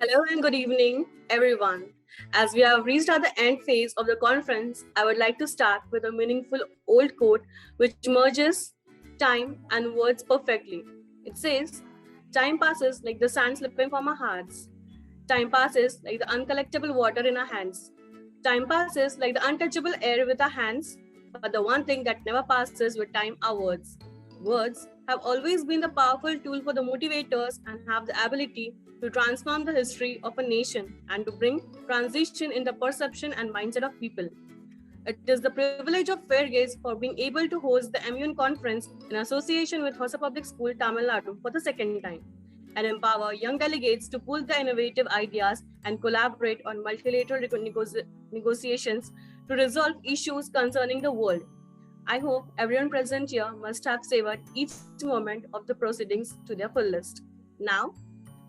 Hello and good evening, everyone. As we have reached at the end phase of the conference, I would like to start with a meaningful old quote which merges time and words perfectly. It says, "Time passes like the sand slipping from our hearts. Time passes like the uncollectible water in our hands. Time passes like the untouchable air with our hands, but the one thing that never passes with time are words. Words have always been the powerful tool for the motivators and have the ability to transform the history of a nation and to bring transition in the perception and mindset of people. It is the privilege of FairGaze for being able to host the MUN conference in association with Hosur Public School, Tamil Nadu for the second time and empower young delegates to pull the innovative ideas and collaborate on multilateral negotiations to resolve issues concerning the world. I hope everyone present here must have savored each moment of the proceedings to their fullest. Now,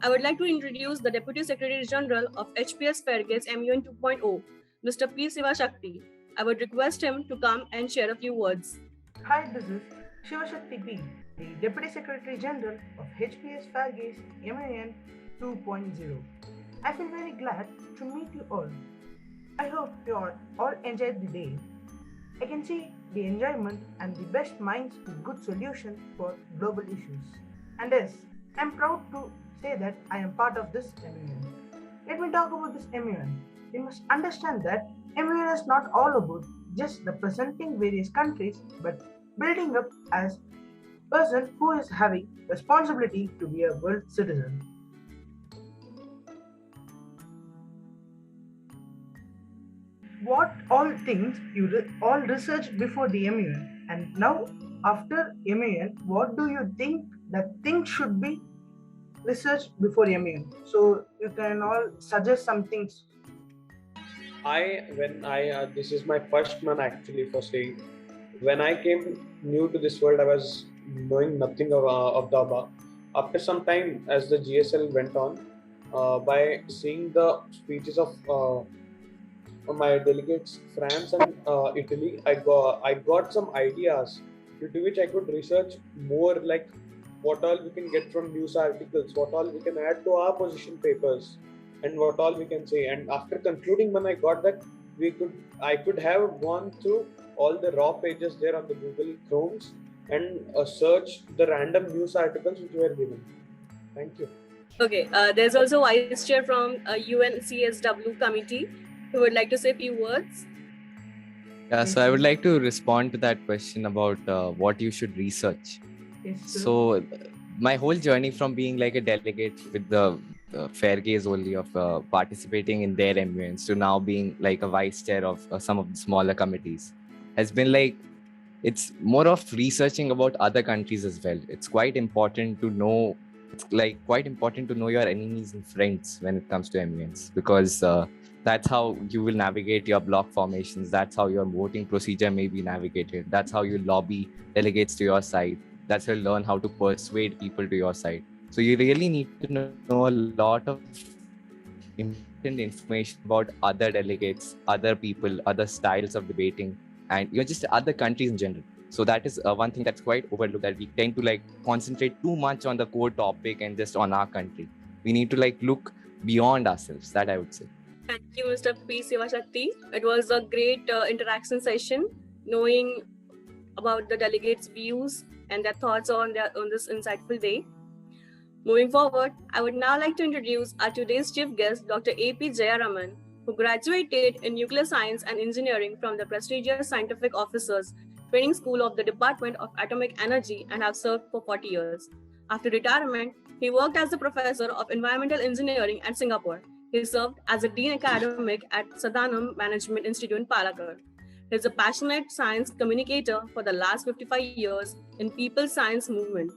I would like to introduce the Deputy Secretary General of HPS FairGaze MUN 2.0, Mr. P. Shakti. I would request him to come and share a few words. Hi, this is Shivashakti P, the Deputy Secretary General of HPS FairGaze MUN 2.0. I feel very glad to meet you all. I hope you all enjoyed the day. I can see the enjoyment and the best minds to good solutions for global issues. And yes, I am proud to say that I am part of this MUN. Let me talk about this MUN. We must understand that MUN is not all about just representing various countries, but building up as a person who is having responsibility to be a world citizen. What all things you all researched before the MUN, and now after MUN, what do you think that things should be researched before MUN? So you can all suggest some things. This is my first month actually for staying. When I came new to this world, I was knowing nothing of the above. After some time, as the GSL went on, by seeing the speeches of my delegates, France and Italy, I got some ideas due to which I could research more, like what all we can get from news articles, what all we can add to our position papers, and what all we can say. And after concluding, when I got that, I could have gone through all the raw pages there on the Google Chromes and search the random news articles which were given. Thank you. Okay, there's also Vice Chair from UNCSW committee who would like to say a few words. Yeah, so I would like to respond to that question about what you should research. So my whole journey from being like a delegate with the FairGaze only of participating in their MUNs to now being like a vice chair of some of the smaller committees has been like, it's more of researching about other countries as well. It's quite important to know, your enemies and friends when it comes to MUNs, because that's how you will navigate your block formations. That's how your voting procedure may be navigated. That's how you lobby delegates to your side. That's how you learn how to persuade people to your side. So you really need to know a lot of important information about other delegates, other people, other styles of debating, and just other countries in general. So that is one thing that's quite overlooked, that we tend to concentrate too much on the core topic and just on our country. We need to look beyond ourselves, that I would say. Thank you, Mr. P. Shakti. It was a great interaction session, knowing about the delegates' views and their thoughts on this insightful day. Moving forward, I would now like to introduce our today's chief guest, Dr. A.P. Jayaraman, who graduated in Nuclear Science and Engineering from the prestigious Scientific Officers Training School of the Department of Atomic Energy and have served for 40 years. After retirement, he worked as a professor of environmental engineering at Singapore. He served as a dean academic at Sadanam Management Institute in Palakkad. He is a passionate science communicator for the last 55 years in People's Science Movement.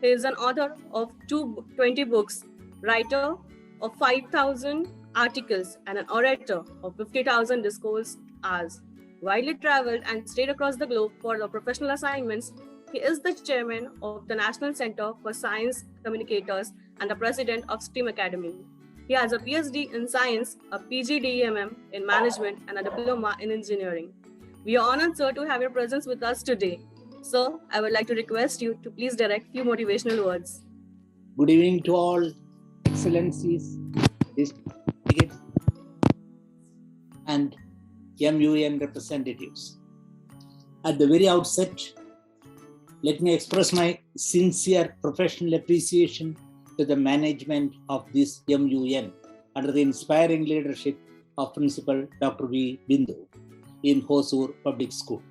He is an author of 20 books, writer of 5,000 articles, and an orator of 50,000 discourse hours. Widely traveled and stayed across the globe for the professional assignments, he is the chairman of the National Center for Science Communicators and the president of STEAM Academy. He has a PhD in science, a PGDEMM in management, and a diploma in engineering. We are honored, sir, to have your presence with us today. Sir, I would like to request you to please direct few motivational words. Good evening to all, Excellencies, delegates and MUN representatives. At the very outset, let me express my sincere professional appreciation to the management of this MUN under the inspiring leadership of Principal Dr. V. Bindu in Hosur Public School.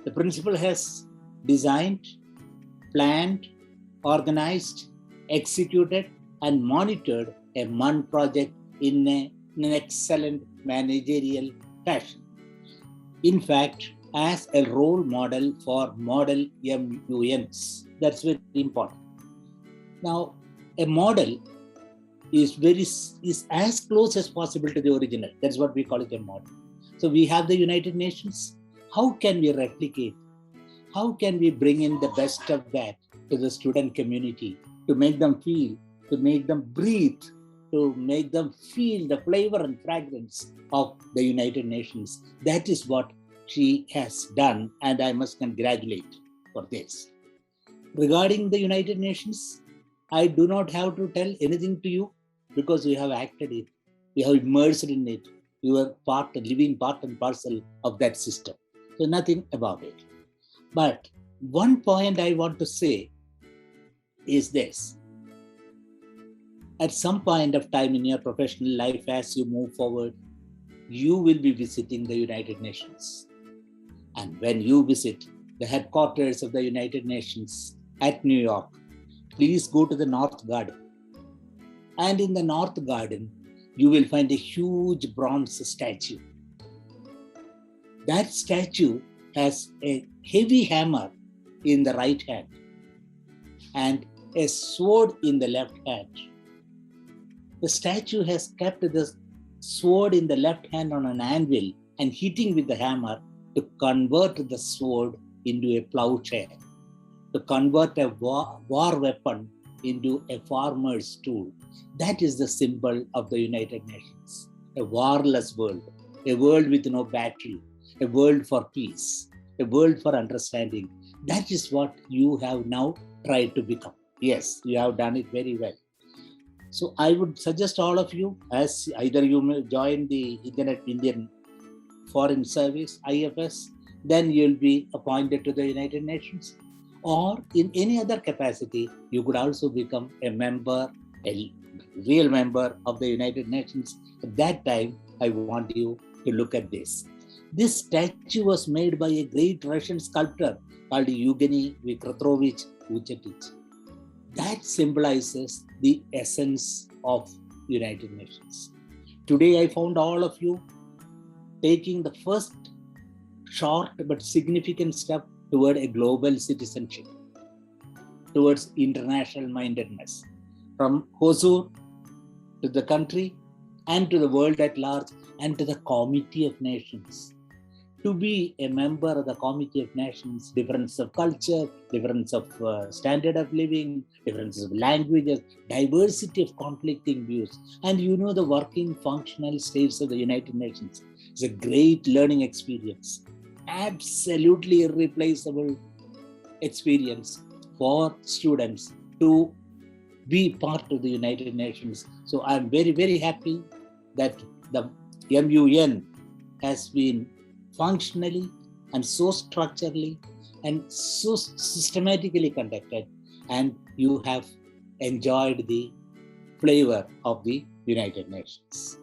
The principal has designed, planned, organized, executed, and monitored a MUN project in an excellent managerial fashion. In fact, as a role model for model MUNs. That's very important. Now, a model is as close as possible to the original. That's what we call it, a model. So we have the United Nations. How can we replicate? How can we bring in the best of that to the student community, to make them feel, to make them breathe, to make them feel the flavor and fragrance of the United Nations? That is what she has done, and I must congratulate for this. Regarding the United Nations, I do not have to tell anything to you because you have acted it, you have immersed in it, you are living part and parcel of that system. So nothing about it. But one point I want to say is this. At some point of time in your professional life, as you move forward, you will be visiting the United Nations. And when you visit the headquarters of the United Nations at New York, please go to the North Garden. And in the North Garden, you will find a huge bronze statue. That statue has a heavy hammer in the right hand and a sword in the left hand. The statue has kept the sword in the left hand on an anvil and hitting with the hammer to convert the sword into a plowshare, to convert a war weapon into a farmer's tool. That is the symbol of the United Nations, a warless world, a world with no battle, a world for peace, a world for understanding. That is what you have now tried to become. Yes, you have done it very well. So I would suggest all of you, as either you may join the Indian Foreign Service, IFS, then you'll be appointed to the United Nations, or in any other capacity, you could also become a member, a real member of the United Nations. At that time, I want you to look at this. This statue was made by a great Russian sculptor called Evgeny Viktorovich Vucetich. That symbolizes the essence of United Nations. Today, I found all of you taking the first short but significant step toward a global citizenship, towards international mindedness, from Hosur to the country and to the world at large and to the Committee of Nations. To be a member of the Committee of Nations, difference of culture, difference of standard of living, differences of languages, diversity of conflicting views, and you know the working functional states of the United Nations. It's a great learning experience, absolutely irreplaceable experience for students to be part of the United Nations. So I'm very, very happy that the MUN has been functionally and so structurally and so systematically conducted, and you have enjoyed the flavor of the United Nations.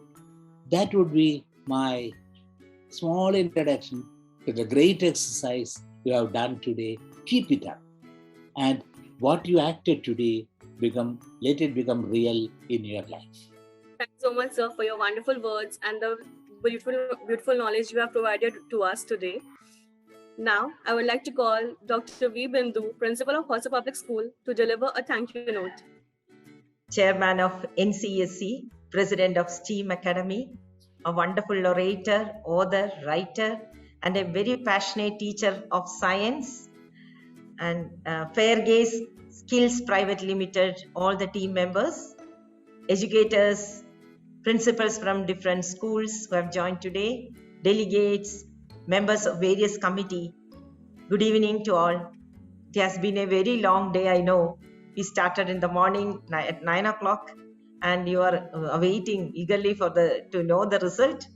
That would be my small introduction to the great exercise you have done today. Keep it up. And what you acted today, let it become real in your life. Thank you so much, sir, for your wonderful words and the beautiful knowledge you have provided to us today. Now, I would like to call Dr. V. Bindu, Principal of Hosur Public School, to deliver a thank you note. Chairman of NCSC, President of STEAM Academy, a wonderful orator, author, writer, and a very passionate teacher of science, and FairGaze Skills Private Limited, all the team members, educators, principals from different schools who have joined today, delegates, members of various committee. Good evening to all. It has been a very long day, I know. We started in the morning at 9 o'clock and you are awaiting eagerly for to know the result.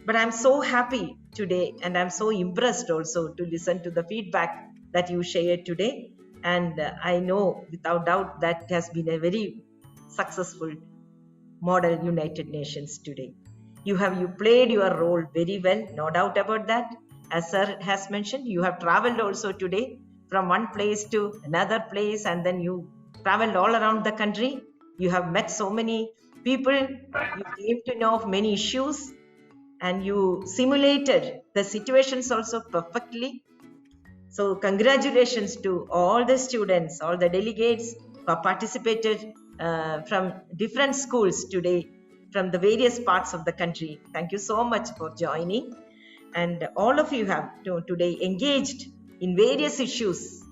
But I'm so happy today, and I'm so impressed also to listen to the feedback that you shared today. And I know without doubt that it has been a very successful model United Nations today. You played your role very well, no doubt about that. As sir has mentioned, you have traveled also today from one place to another place, and then you traveled all around the country. You have met so many people, you came to know of many issues, and you simulated the situations also perfectly. So congratulations to all the students, all the delegates who have participated from different schools today, from the various parts of the country. Thank you so much for joining. And all of you have today engaged in various issues.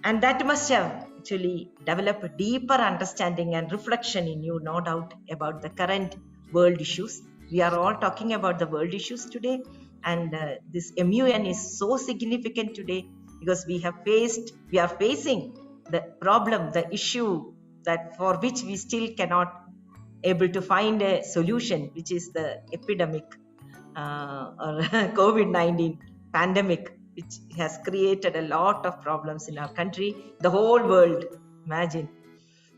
And that must have actually developed a deeper understanding and reflection in you, no doubt, about the current world issues. We are all talking about the world issues today. And this MUN is so significant today because we are facing the problem, the issue that for which we still cannot able to find a solution, which is the epidemic or COVID-19 pandemic, which has created a lot of problems in our country, the whole world, imagine.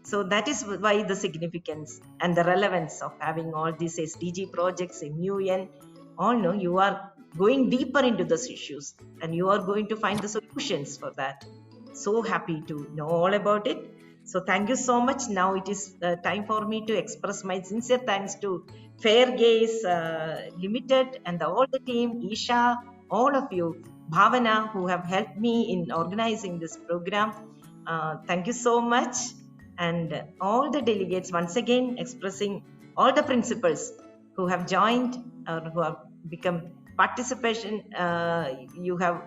So that is why the significance and the relevance of having all these SDG projects, MUN, all know you are going deeper into those issues and you are going to find the solutions for that. So happy to know all about it. So thank you so much. Now it is time for me to express my sincere thanks to FairGaze Limited and all the team, Isha, all of you, Bhavana, who have helped me in organizing this program. Thank you so much. And all the delegates, once again, expressing all the principals who have joined or who have become participation, you have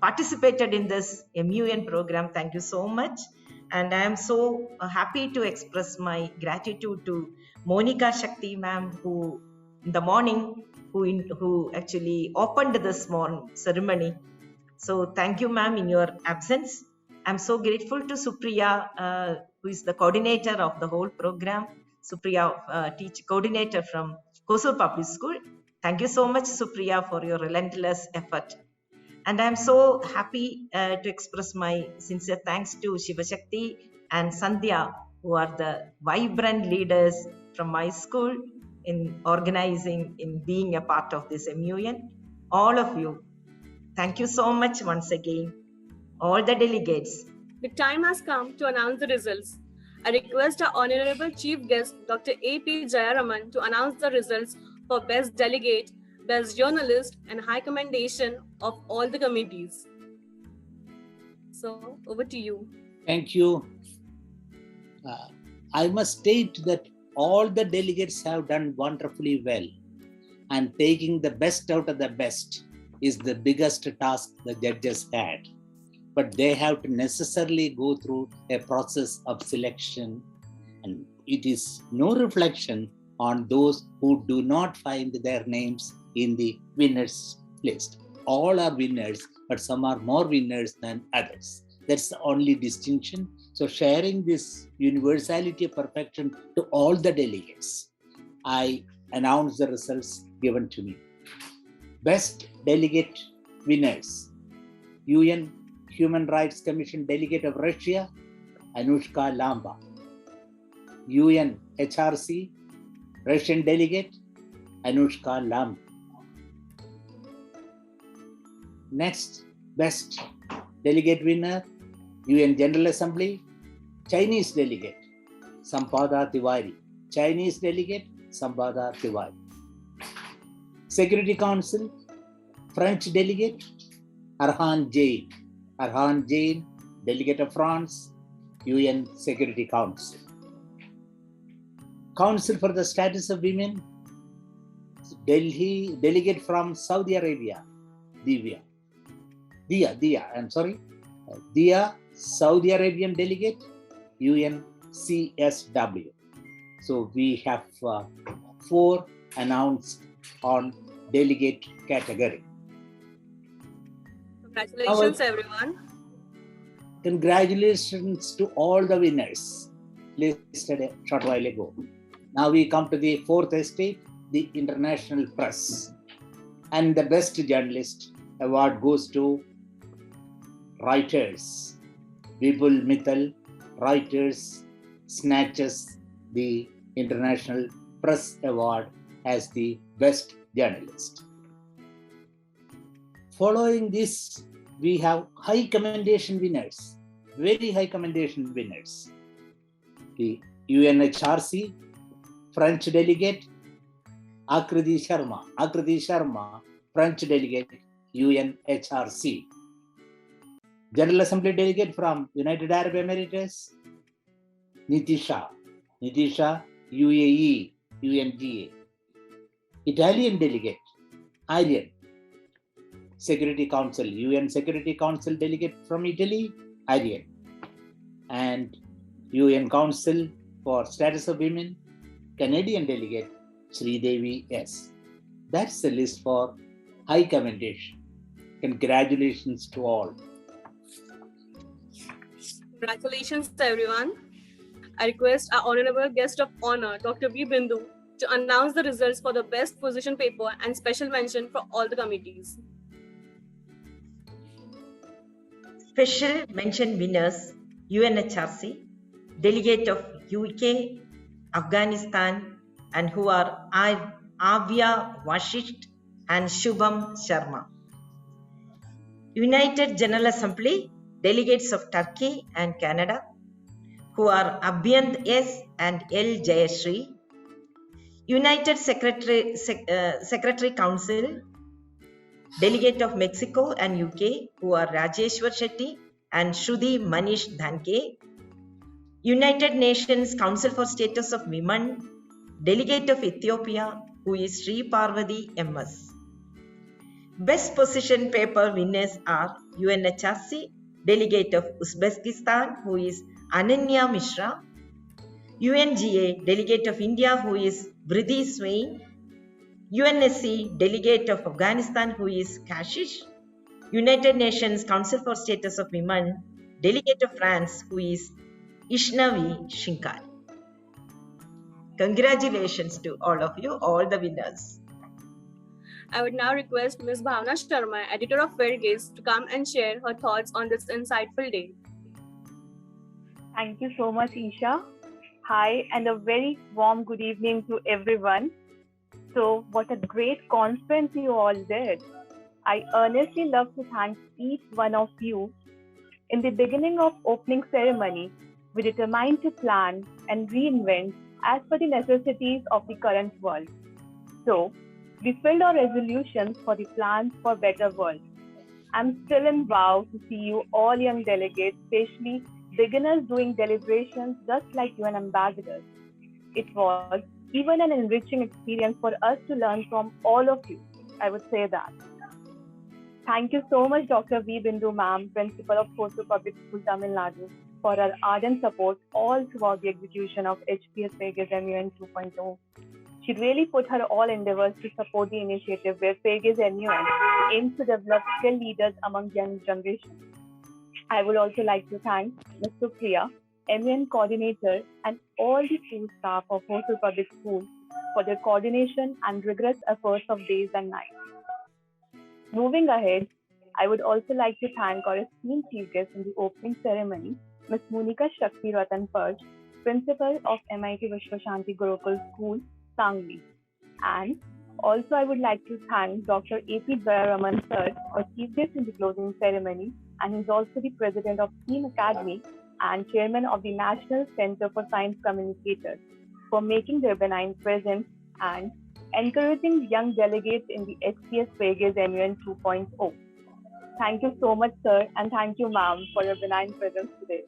participated in this MUN program. Thank you so much. And I am so happy to express my gratitude to Monica Shakti ma'am, who in the morning, who actually opened this morning ceremony. So thank you ma'am in your absence. I'm so grateful to Supriya, who is the coordinator of the whole program. Supriya, coordinator from Hosur Public School. Thank you so much, Supriya, for your relentless effort. And I'm so happy to express my sincere thanks to Shivashakti and Sandhya, who are the vibrant leaders from my school in organizing, in being a part of this MUN. All of you, thank you so much once again. All the delegates. The time has come to announce the results. I request our Honorable Chief Guest, Dr. A.P. Jayaraman, to announce the results for Best Delegate, Best Journalist, and High Commendation of all the committees. So, over to you. Thank you. I must state that all the delegates have done wonderfully well, and taking the best out of the best is the biggest task the judges had. But they have to necessarily go through a process of selection, and it is no reflection on those who do not find their names in the winners list. All are winners, but some are more winners than others. That's the only distinction. So sharing this universality of perfection to all the delegates, I announce the results given to me. Best delegate winners: UN Human Rights Commission Delegate of Russia, Anushka Lamba. UN HRC Russian Delegate, Anushka Lamba. Next, best delegate winner, UN General Assembly, Chinese Delegate, Sampada Tiwari. Chinese Delegate, Sampada Tiwari. Security Council, French Delegate, Arhan Jain. Arhan Jain, Delegate of France, UN Security Council. Council for the Status of Women, Delhi Delegate from Saudi Arabia, Dia, Saudi Arabian Delegate, UN CSW. So we have 4 announced on delegate category. Congratulations, everyone. Congratulations to all the winners. listed a short while ago. Now we come to the fourth estate, the international press. And the best journalist award goes to writers. Vipul Mittal, writers, snatches the International Press Award as the best journalist. Following this, we have high commendation winners, very high commendation winners. The UNHRC, French delegate, Akriti Sharma, French delegate, UNHRC. General Assembly delegate from United Arab Emirates, Nitisha, UAE, UNGA. Italian delegate, Aryan. Security Council, UN Security Council delegate from Italy, Aryan. And UN Council for Status of Women, Canadian delegate, Sridevi S. That's the list for high commendation. Congratulations to all. Congratulations, everyone. I request our honorable guest of honor, Dr. V. Bindu, to announce the results for the best position paper and special mention for all the committees. Special mention winners, UNHRC, delegate of UK, Afghanistan, and who are Avya Vashisht and Shubham Sharma. United General Assembly, delegates of Turkey and Canada, who are Abhyant S and L. Jayashri. United Secretary Council, delegate of Mexico and UK, who are Rajeshwar Shetty and Shruti Manish Dhanke. United Nations Council for Status of Women, delegate of Ethiopia, who is Sri Parvati MS. Best position paper winners are UNHRC, delegate of Uzbekistan, who is Ananya Mishra. UNGA, delegate of India, who is Vriddhi Swain. UNSC, delegate of Afghanistan, who is Kashish. United Nations Council for Status of Women, delegate of France, who is Ishnavi Shinkar. Congratulations to all of you, all the winners. I would now request Ms. Bhavna Sharma, editor of FairGaze, to come and share her thoughts on this insightful day. Thank you so much, Isha. Hi, and a very warm good evening to everyone. So, what a great conference you all did. I earnestly love to thank each one of you. In the beginning of opening ceremony, we determined to plan and reinvent as per the necessities of the current world. So, we filled our resolutions for the plans for better world. I'm still in wow to see you all young delegates, especially beginners doing deliberations just like UN ambassadors. It was even an enriching experience for us to learn from all of you. I would say that. Thank you so much, Dr. V. Bindu ma'am, Principal of Hosur Public School, Tamil Nadu, for her ardent support all throughout the execution of HPS FairGaze MUN 2.0. She really put her all endeavors to support the initiative where FairGaze MUN aims to develop skilled leaders among young generation. I would also like to thank Ms. Supriya, MUN coordinator, and all the school staff of Hosur Public School for their coordination and rigorous efforts of days and nights. Moving ahead, I would also like to thank our esteemed chief guest in the opening ceremony, Ms. Monika Shakti Ratan Purj, Principal of MIT Vishwashanti Gurukul School, Sangli. And also I would like to thank Dr. A.P. Jayaraman Sir, our chief guest in the closing ceremony, and he's also the president of Team Academy and chairman of the National Center for Science Communicators, for making their benign presence and encouraging young delegates in the HPS FairGaze MUN 2.0. Thank you so much, sir, and thank you, ma'am, for your benign presence today.